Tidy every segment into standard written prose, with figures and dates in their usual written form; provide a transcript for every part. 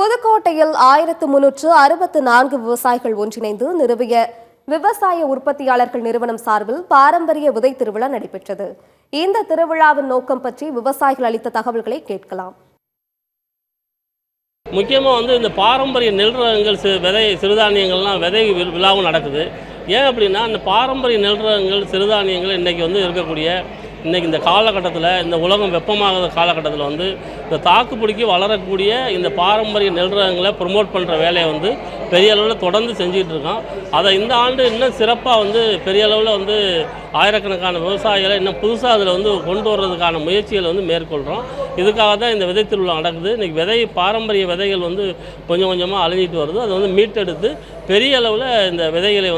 புதுக்கோட்டையில் 1364 விவசாயிகள் ஒன்றிணைந்து நிறுவிய விவசாய உற்பத்தியாளர்கள் நிறுவனம் சார்பில் பாரம்பரிய விதை திருவிழா நடைபெற்றது. இந்த திருவிழாவின் நோக்கம் பற்றி விவசாயிகள் அளித்த தகவல்களை கேட்கலாம். முக்கியமாக இந்த பாரம்பரிய நெல் ரகங்கள் விதை சிறுதானியங்கள்லாம் விதை விழாவும் நடக்குது. ஏன் அப்படின்னா அந்த பாரம்பரிய நெல் ரகங்கள் சிறுதானியங்கள் இன்றைக்கி இருக்கக்கூடிய இந்த காலகட்டத்தில் இந்த உலகம் வெப்பமாகிற காலகட்டத்தில் இந்த தாக்குப்பிடிக்கி வளரக்கூடிய இந்த பாரம்பரிய நெல் ரகங்களை ப்ரொமோட் பண்ணுற வேலையை பெரிய அளவில் தொடர்ந்து செஞ்சுக்கிட்டு இருக்கோம். அதை இந்த ஆண்டு இன்னும் சிறப்பாக பெரிய அளவில் ஆயிரக்கணக்கான விவசாயிகளை இன்னும் புதுசாக அதில் கொண்டு வர்றதுக்கான முயற்சிகளை மேற்கொள்கிறோம். இதுக்காக தான் இந்த விதை திருவிழா நடக்குது. இன்றைக்கி பாரம்பரிய விதைகள் கொஞ்சம் கொஞ்சமாக அழிஞ்சிட்டு வருது. அதை மீட்டெடுத்து பெரிய அளவில் இந்த விதைகளை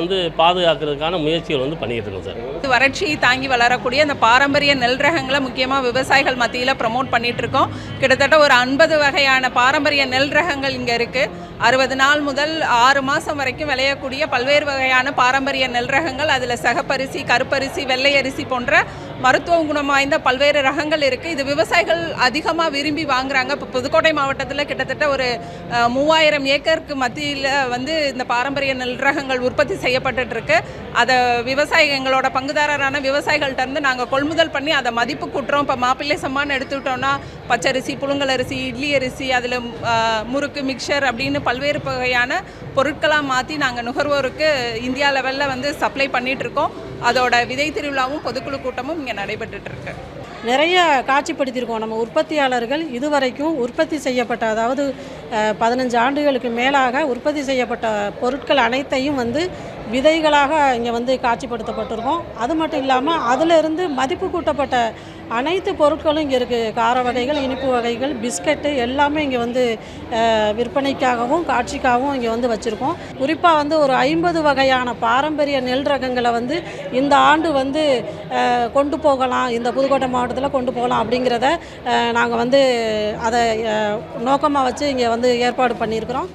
பாதுகாக்கிறதுக்கான முயற்சிகள் பண்ணிக்கிட்டு இருக்கோம் சார். வறட்சி தாங்கி வளரக்கூடிய அந்த பாரம்பரிய நெல் ரகங்களை முக்கியமாக விவசாயிகள் மத்தியில் ப்ரமோட் பண்ணிகிட்டு இருக்கோம். கிட்டத்தட்ட ஒரு 50 வகையான பாரம்பரிய நெல் ரகங்கள் இங்கே இருக்குது. 60 நாள் முதல் 6 மாதம் வரைக்கும் விளையக்கூடிய பல்வேறு வகையான பாரம்பரிய நெல் ரகங்கள், அதில் சகப்பரிசி, கருப்பரிசி, வெள்ளை அரிசி போன்ற மருத்துவ குணம் வாய்ந்த பல்வேறு ரகங்கள் இருக்குது. இது விவசாயிகள் அதிகமாக விரும்பி வாங்குறாங்க. இப்போ புதுக்கோட்டை மாவட்டத்தில் கிட்டத்தட்ட ஒரு 3000 ஏக்கருக்கு மத்தியில் இந்த பாரம்பரிய நெல் ரகங்கள் உற்பத்தி செய்யப்பட்டுருக்கு. அதை எங்களோட பங்குதாரரான விவசாயிகள்கிட்டருந்து நாங்கள் கொள்முதல் பண்ணி அதை மதிப்பு கூட்டுறோம். இப்போ மாப்பிள்ளை சம்மான்னு எடுத்துக்கிட்டோன்னா பச்சரிசி, புழுங்கல் அரிசி, இட்லி அரிசி, அதில் முறுக்கு, மிக்சர் அப்படின்னு பல்வேறு வகையான பொருட்களாக மாற்றி நாங்கள் நுகர்வோருக்கு இந்தியா லெவலில் சப்ளை பண்ணிகிட்ருக்கோம். அதோட விதை திருவிழாவும் பொதுக்குழு கூட்டமும் இங்கே நடைபெற்றுருக்கு. நிறைய காட்சிப்படுத்தியிருக்கோம். நம்ம உற்பத்தியாளர்கள் இதுவரைக்கும் உற்பத்தி செய்யப்பட்ட, அதாவது 15 ஆண்டுகளுக்கு மேலாக உற்பத்தி செய்யப்பட்ட பொருட்கள் அனைத்தையும் விதைகளாக இங்கே காட்சிப்படுத்தப்பட்டிருக்கோம். அது மட்டும் இல்லாமல் அதிலிருந்து மதிப்பு கூட்டப்பட்ட அனைத்து பொருட்களும் இங்கே இருக்குது. கார வகைகள், இனிப்பு வகைகள், பிஸ்கட்டு எல்லாமே இங்கே விற்பனைக்காகவும் காட்சிக்காகவும் இங்கே வச்சுருக்கோம். குறிப்பாக ஒரு 50 வகையான பாரம்பரிய நெல் ரகங்களை இந்த ஆண்டு கொண்டு போகலாம், இந்த புதுக்கோட்டை மாவட்டத்தில் கொண்டு போகலாம் அப்படிங்கிறத நாங்கள் அதை நோக்கமாக வச்சு இங்கே ஏற்பாடு பண்ணியிருக்கிறோம்.